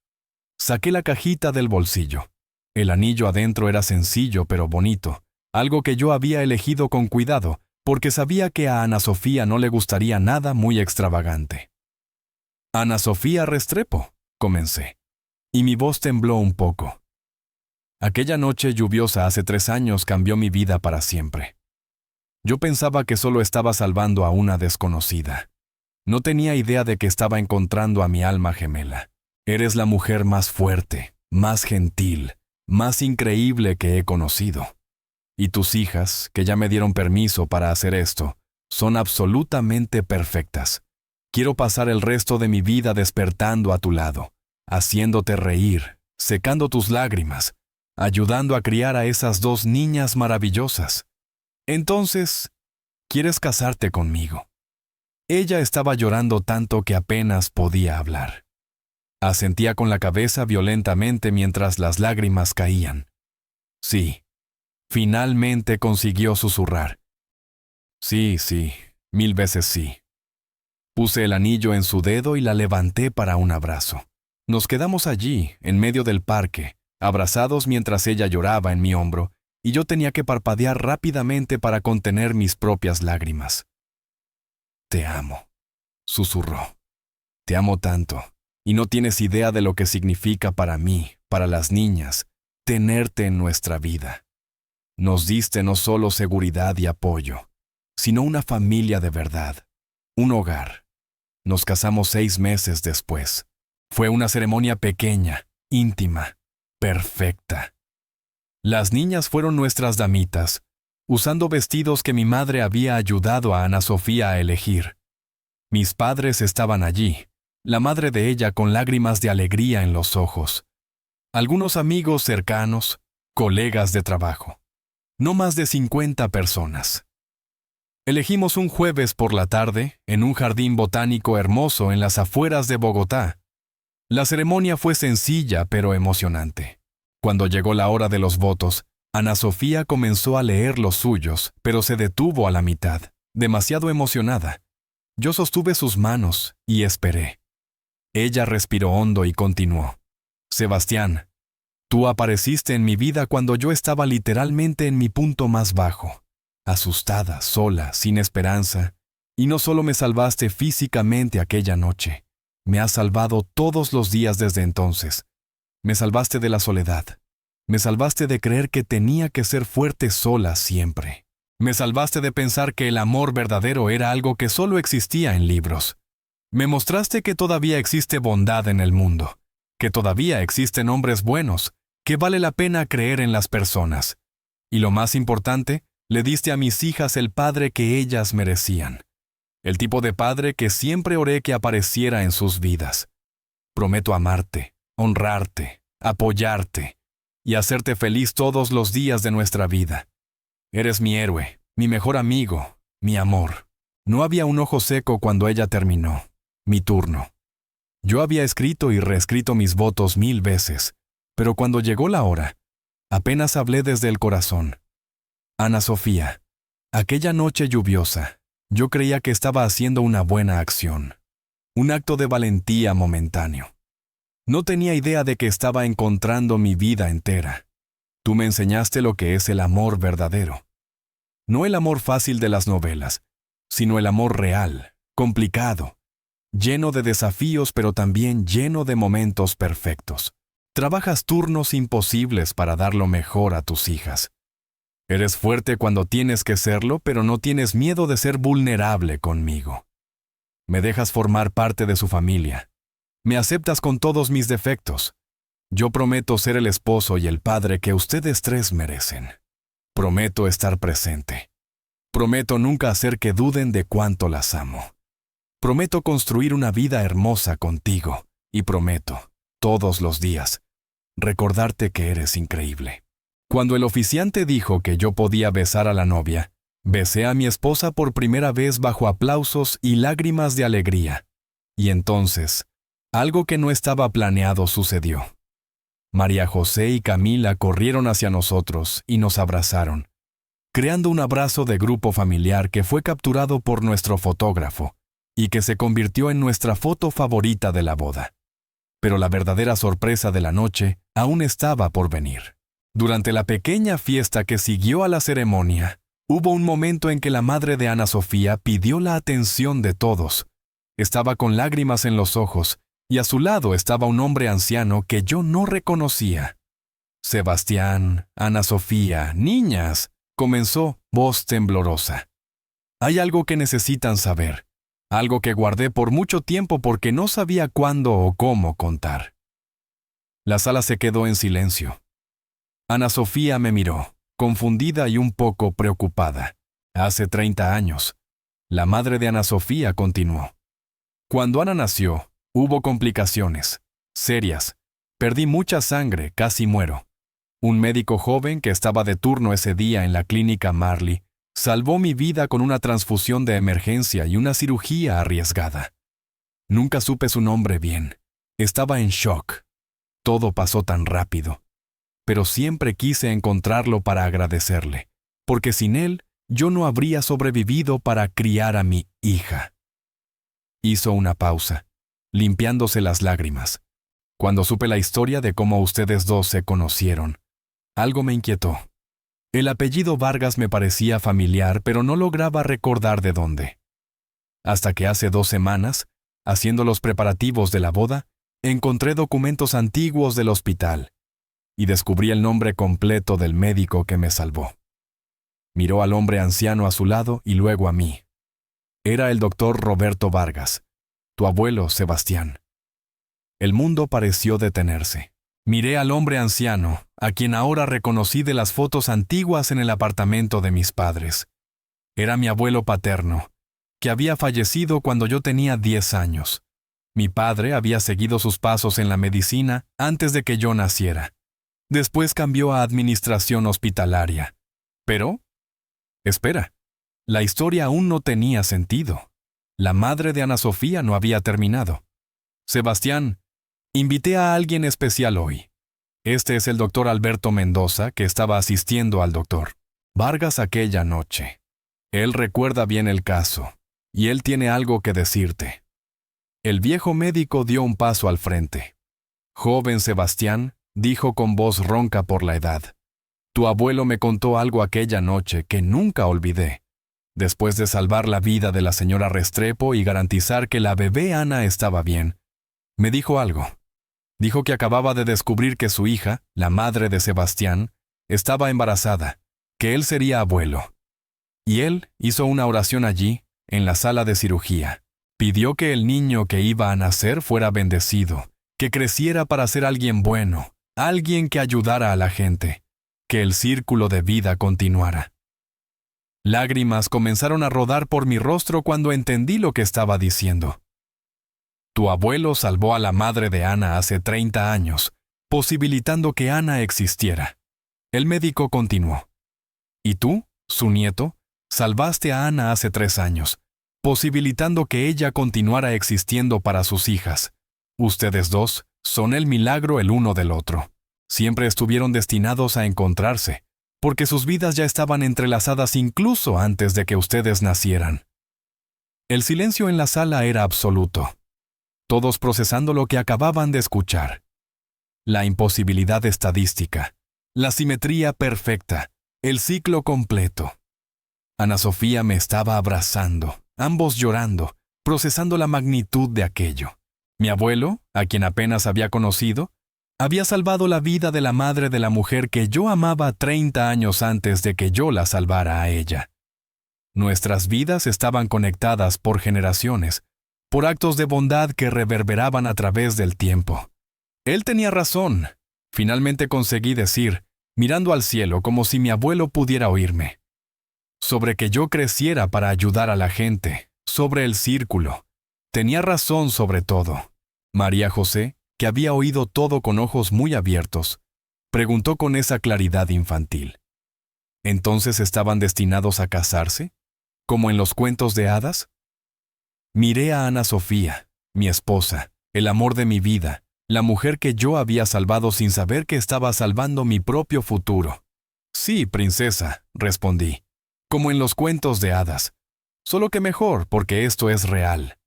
Saqué la cajita del bolsillo. El anillo adentro era sencillo pero bonito, algo que yo había elegido con cuidado, porque sabía que a Ana Sofía no le gustaría nada muy extravagante. Ana Sofía Restrepo, comencé, y mi voz tembló un poco. Aquella noche lluviosa hace 3 años cambió mi vida para siempre. Yo pensaba que solo estaba salvando a una desconocida. No tenía idea de que estaba encontrando a mi alma gemela. Eres la mujer más fuerte, más gentil, más increíble que he conocido. Y tus hijas, que ya me dieron permiso para hacer esto, son absolutamente perfectas. Quiero pasar el resto de mi vida despertando a tu lado, haciéndote reír, secando tus lágrimas, ayudando a criar a esas 2 niñas maravillosas. Entonces, ¿quieres casarte conmigo? Ella estaba llorando tanto que apenas podía hablar. Asentía con la cabeza violentamente mientras las lágrimas caían. Sí, finalmente consiguió susurrar. Sí, 1000 veces sí. Puse el anillo en su dedo y la levanté para un abrazo. Nos quedamos allí, en medio del parque, abrazados mientras ella lloraba en mi hombro, y yo tenía que parpadear rápidamente para contener mis propias lágrimas. Te amo, susurró. Te amo tanto, y no tienes idea de lo que significa para mí, para las niñas, tenerte en nuestra vida. Nos diste no solo seguridad y apoyo, sino una familia de verdad, un hogar. Nos casamos 6 meses después. Fue una ceremonia pequeña, íntima, perfecta. Las niñas fueron nuestras damitas, usando vestidos que mi madre había ayudado a Ana Sofía a elegir. Mis padres estaban allí, la madre de ella con lágrimas de alegría en los ojos. Algunos amigos cercanos, colegas de trabajo. No más de 50 personas. Elegimos un jueves por la tarde en un jardín botánico hermoso en las afueras de Bogotá. La ceremonia fue sencilla pero emocionante. Cuando llegó la hora de los votos, Ana Sofía comenzó a leer los suyos, pero se detuvo a la mitad, demasiado emocionada. Yo sostuve sus manos y esperé. Ella respiró hondo y continuó. Sebastián, tú apareciste en mi vida cuando yo estaba literalmente en mi punto más bajo, asustada, sola, sin esperanza, y no solo me salvaste físicamente aquella noche, me has salvado todos los días desde entonces. Me salvaste de la soledad. Me salvaste de creer que tenía que ser fuerte sola siempre. Me salvaste de pensar que el amor verdadero era algo que solo existía en libros. Me mostraste que todavía existe bondad en el mundo, que todavía existen hombres buenos, que vale la pena creer en las personas. Y lo más importante, le diste a mis hijas el padre que ellas merecían. El tipo de padre que siempre oré que apareciera en sus vidas. Prometo amarte, honrarte, apoyarte y hacerte feliz todos los días de nuestra vida. Eres mi héroe, mi mejor amigo, mi amor. No había un ojo seco cuando ella terminó. Mi turno. Yo había escrito y reescrito mis votos 1000 veces, pero cuando llegó la hora, apenas hablé desde el corazón. Ana Sofía, aquella noche lluviosa, yo creía que estaba haciendo una buena acción, un acto de valentía momentáneo. No tenía idea de que estaba encontrando mi vida entera. Tú me enseñaste lo que es el amor verdadero. No el amor fácil de las novelas, sino el amor real, complicado, lleno de desafíos pero también lleno de momentos perfectos. Trabajas turnos imposibles para dar lo mejor a tus hijas. Eres fuerte cuando tienes que serlo, pero no tienes miedo de ser vulnerable conmigo. Me dejas formar parte de su familia. Me aceptas con todos mis defectos. Yo prometo ser el esposo y el padre que ustedes tres merecen. Prometo estar presente. Prometo nunca hacer que duden de cuánto las amo. Prometo construir una vida hermosa contigo. Y prometo, todos los días, recordarte que eres increíble. Cuando el oficiante dijo que yo podía besar a la novia, besé a mi esposa por primera vez bajo aplausos y lágrimas de alegría. Y entonces, algo que no estaba planeado sucedió. María José y Camila corrieron hacia nosotros y nos abrazaron, creando un abrazo de grupo familiar que fue capturado por nuestro fotógrafo y que se convirtió en nuestra foto favorita de la boda. Pero la verdadera sorpresa de la noche aún estaba por venir. Durante la pequeña fiesta que siguió a la ceremonia, hubo un momento en que la madre de Ana Sofía pidió la atención de todos. Estaba con lágrimas en los ojos, y a su lado estaba un hombre anciano que yo no reconocía. Sebastián, Ana Sofía, niñas, comenzó, voz temblorosa. Hay algo que necesitan saber, algo que guardé por mucho tiempo porque no sabía cuándo o cómo contar. La sala se quedó en silencio. Ana Sofía me miró, confundida y un poco preocupada. Hace 30 años. La madre de Ana Sofía continuó. Cuando Ana nació, hubo complicaciones, serias. Perdí mucha sangre, casi muero. Un médico joven que estaba de turno ese día en la clínica Marley salvó mi vida con una transfusión de emergencia y una cirugía arriesgada. Nunca supe su nombre bien. Estaba en shock. Todo pasó tan rápido. Pero siempre quise encontrarlo para agradecerle, porque sin él yo no habría sobrevivido para criar a mi hija. Hizo una pausa, limpiándose las lágrimas. Cuando supe la historia de cómo ustedes dos se conocieron, algo me inquietó. El apellido Vargas me parecía familiar, pero no lograba recordar de dónde. Hasta que hace 2 semanas, haciendo los preparativos de la boda, encontré documentos antiguos del hospital y descubrí el nombre completo del médico que me salvó. Miró al hombre anciano a su lado y luego a mí. Era el doctor Roberto Vargas, tu abuelo Sebastián. El mundo pareció detenerse. Miré al hombre anciano, a quien ahora reconocí de las fotos antiguas en el apartamento de mis padres. Era mi abuelo paterno, que había fallecido cuando yo tenía 10 años. Mi padre había seguido sus pasos en la medicina antes de que yo naciera. Después cambió a administración hospitalaria. Pero, espera, la historia aún no tenía sentido. La madre de Ana Sofía no había terminado. Sebastián, invité a alguien especial hoy. Este es el doctor Alberto Mendoza, que estaba asistiendo al doctor Vargas aquella noche. Él recuerda bien el caso, y él tiene algo que decirte. El viejo médico dio un paso al frente. Joven Sebastián, dijo con voz ronca por la edad. Tu abuelo me contó algo aquella noche que nunca olvidé. Después de salvar la vida de la señora Restrepo y garantizar que la bebé Ana estaba bien, me dijo algo. Dijo que acababa de descubrir que su hija, la madre de Sebastián, estaba embarazada, que él sería abuelo. Y él hizo una oración allí, en la sala de cirugía. Pidió que el niño que iba a nacer fuera bendecido, que creciera para ser alguien bueno, alguien que ayudara a la gente, que el círculo de vida continuara. Lágrimas comenzaron a rodar por mi rostro cuando entendí lo que estaba diciendo. Tu abuelo salvó a la madre de Ana hace 30 años, posibilitando que Ana existiera. El médico continuó. Y tú, su nieto, salvaste a Ana hace 3 años, posibilitando que ella continuara existiendo para sus hijas. Ustedes dos son el milagro el uno del otro. Siempre estuvieron destinados a encontrarse, porque sus vidas ya estaban entrelazadas incluso antes de que ustedes nacieran. El silencio en la sala era absoluto, todos procesando lo que acababan de escuchar. La imposibilidad estadística, la simetría perfecta, el ciclo completo. Ana Sofía me estaba abrazando, ambos llorando, procesando la magnitud de aquello. Mi abuelo, a quien apenas había conocido, había salvado la vida de la madre de la mujer que yo amaba 30 años antes de que yo la salvara a ella. Nuestras vidas estaban conectadas por generaciones, por actos de bondad que reverberaban a través del tiempo. Él tenía razón. Finalmente conseguí decir, mirando al cielo como si mi abuelo pudiera oírme. Sobre que yo creciera para ayudar a la gente, sobre el círculo. Tenía razón sobre todo. María José, que había oído todo con ojos muy abiertos, preguntó con esa claridad infantil. ¿Entonces estaban destinados a casarse? ¿Como en los cuentos de hadas? Miré a Ana Sofía, mi esposa, el amor de mi vida, la mujer que yo había salvado sin saber que estaba salvando mi propio futuro. Sí, princesa, respondí, como en los cuentos de hadas, solo que mejor porque esto es real.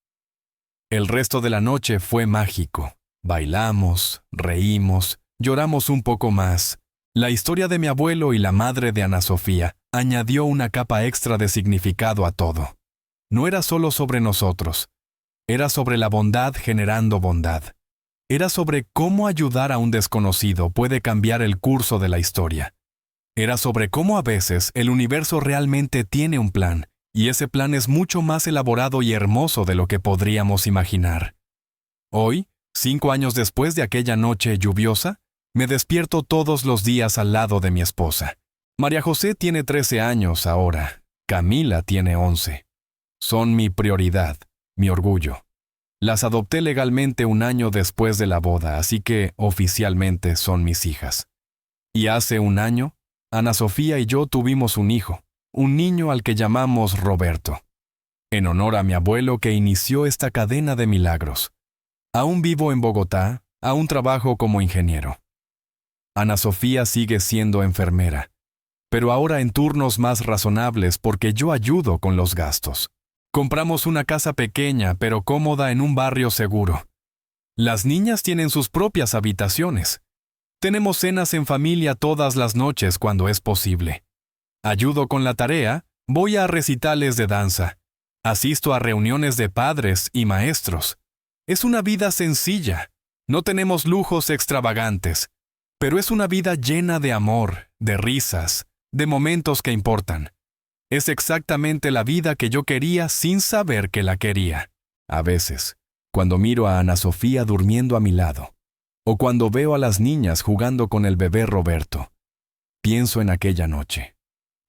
El resto de la noche fue mágico. Bailamos, reímos, lloramos un poco más. La historia de mi abuelo y la madre de Ana Sofía añadió una capa extra de significado a todo. No era solo sobre nosotros, era sobre la bondad generando bondad. Era sobre cómo ayudar a un desconocido puede cambiar el curso de la historia. Era sobre cómo a veces el universo realmente tiene un plan, y ese plan es mucho más elaborado y hermoso de lo que podríamos imaginar. Hoy, 5 años después de aquella noche lluviosa, me despierto todos los días al lado de mi esposa. María José tiene 13 años ahora. Camila tiene 11. Son mi prioridad, mi orgullo. Las adopté legalmente 1 año después de la boda, así que oficialmente son mis hijas. Y hace 1 año, Ana Sofía y yo tuvimos un hijo, un niño al que llamamos Roberto, en honor a mi abuelo que inició esta cadena de milagros. Aún vivo en Bogotá, aún trabajo como ingeniero. Ana Sofía sigue siendo enfermera, pero ahora en turnos más razonables porque yo ayudo con los gastos. Compramos una casa pequeña pero cómoda en un barrio seguro. Las niñas tienen sus propias habitaciones. Tenemos cenas en familia todas las noches cuando es posible. Ayudo con la tarea, voy a recitales de danza. Asisto a reuniones de padres y maestros. Es una vida sencilla. No tenemos lujos extravagantes, pero es una vida llena de amor, de risas, de momentos que importan. Es exactamente la vida que yo quería sin saber que la quería. A veces, cuando miro a Ana Sofía durmiendo a mi lado, o cuando veo a las niñas jugando con el bebé Roberto, pienso en aquella noche.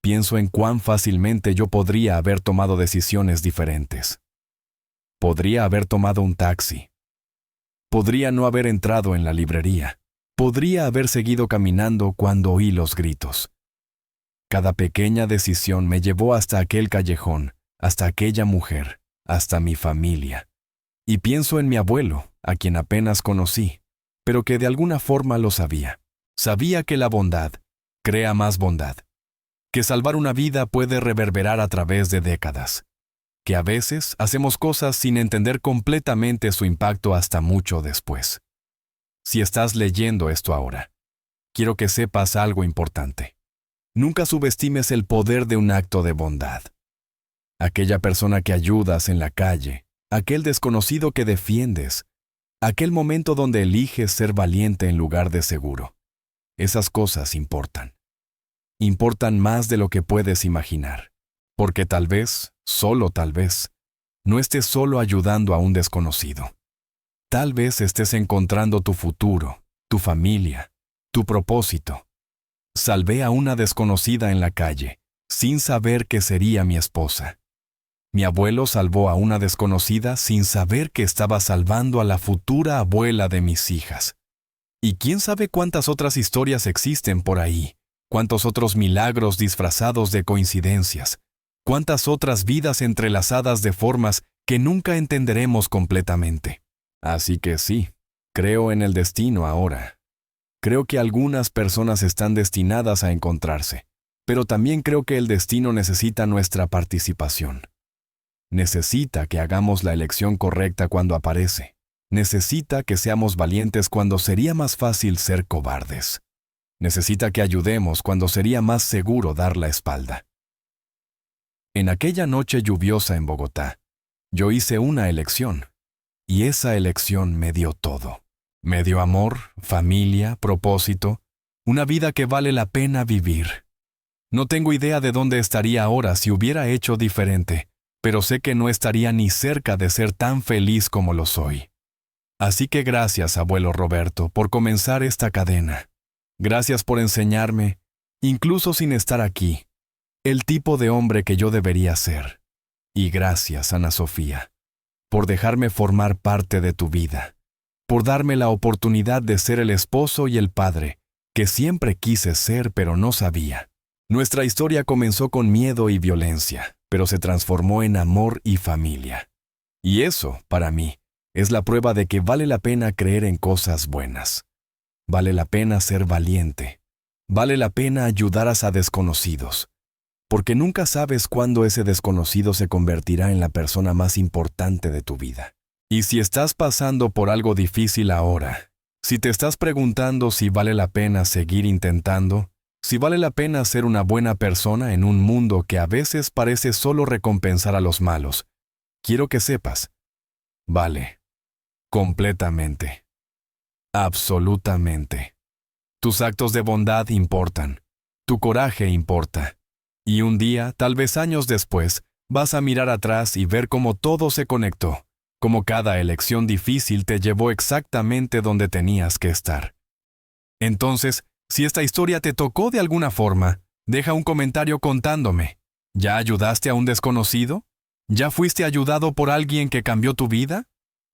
Pienso en cuán fácilmente yo podría haber tomado decisiones diferentes. Podría haber tomado un taxi. Podría no haber entrado en la librería. Podría haber seguido caminando cuando oí los gritos. Cada pequeña decisión me llevó hasta aquel callejón, hasta aquella mujer, hasta mi familia. Y pienso en mi abuelo, a quien apenas conocí, pero que de alguna forma lo sabía. Sabía que la bondad crea más bondad, que salvar una vida puede reverberar a través de décadas, que a veces hacemos cosas sin entender completamente su impacto hasta mucho después. Si estás leyendo esto ahora, quiero que sepas algo importante. Nunca subestimes el poder de un acto de bondad. Aquella persona que ayudas en la calle, aquel desconocido que defiendes, aquel momento donde eliges ser valiente en lugar de seguro. Esas cosas importan. Importan más de lo que puedes imaginar. Porque tal vez, solo tal vez, no estés solo ayudando a un desconocido. Tal vez estés encontrando tu futuro, tu familia, tu propósito. Salvé a una desconocida en la calle, sin saber que sería mi esposa. Mi abuelo salvó a una desconocida sin saber que estaba salvando a la futura abuela de mis hijas. Y quién sabe cuántas otras historias existen por ahí, cuántos otros milagros disfrazados de coincidencias, cuántas otras vidas entrelazadas de formas que nunca entenderemos completamente. Así que sí, creo en el destino ahora. Creo que algunas personas están destinadas a encontrarse, pero también creo que el destino necesita nuestra participación. Necesita que hagamos la elección correcta cuando aparece. Necesita que seamos valientes cuando sería más fácil ser cobardes. Necesita que ayudemos cuando sería más seguro dar la espalda. En aquella noche lluviosa en Bogotá, yo hice una elección, y esa elección me dio todo. Me dio amor, familia, propósito, una vida que vale la pena vivir. No tengo idea de dónde estaría ahora si hubiera hecho diferente, pero sé que no estaría ni cerca de ser tan feliz como lo soy. Así que gracias, abuelo Roberto, por comenzar esta cadena. Gracias por enseñarme, incluso sin estar aquí, el tipo de hombre que yo debería ser. Y gracias, Ana Sofía, por dejarme formar parte de tu vida. Por darme la oportunidad de ser el esposo y el padre, que siempre quise ser pero no sabía. Nuestra historia comenzó con miedo y violencia, pero se transformó en amor y familia. Y eso, para mí, es la prueba de que vale la pena creer en cosas buenas. Vale la pena ser valiente. Vale la pena ayudar a desconocidos. Porque nunca sabes cuándo ese desconocido se convertirá en la persona más importante de tu vida. Y si estás pasando por algo difícil ahora, si te estás preguntando si vale la pena seguir intentando, si vale la pena ser una buena persona en un mundo que a veces parece solo recompensar a los malos, quiero que sepas, vale, completamente, absolutamente. Tus actos de bondad importan, tu coraje importa, y un día, tal vez años después, vas a mirar atrás y ver cómo todo se conectó. Como cada elección difícil te llevó exactamente donde tenías que estar. Entonces, si esta historia te tocó de alguna forma, deja un comentario contándome. ¿Ya ayudaste a un desconocido? ¿Ya fuiste ayudado por alguien que cambió tu vida?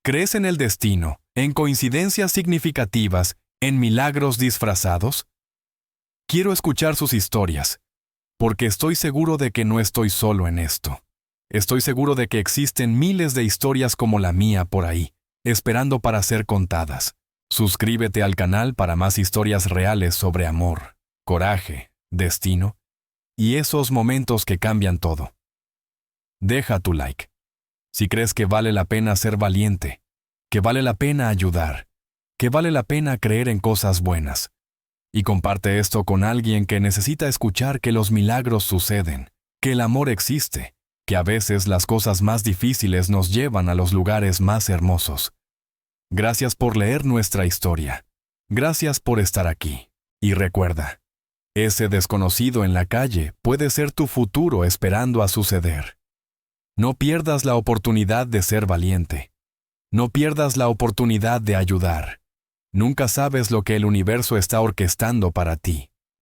¿Crees en el destino, en coincidencias significativas, en milagros disfrazados? Quiero escuchar sus historias, porque estoy seguro de que no estoy solo en esto. Estoy seguro de que existen miles de historias como la mía por ahí, esperando para ser contadas. Suscríbete al canal para más historias reales sobre amor, coraje, destino y esos momentos que cambian todo. Deja tu like. Si crees que vale la pena ser valiente, que vale la pena ayudar, que vale la pena creer en cosas buenas. Y comparte esto con alguien que necesita escuchar que los milagros suceden, que el amor existe, que a veces las cosas más difíciles nos llevan a los lugares más hermosos. Gracias por leer nuestra historia. Gracias por estar aquí. Y recuerda, ese desconocido en la calle puede ser tu futuro esperando a suceder. No pierdas la oportunidad de ser valiente. No pierdas la oportunidad de ayudar. Nunca sabes lo que el universo está orquestando para ti.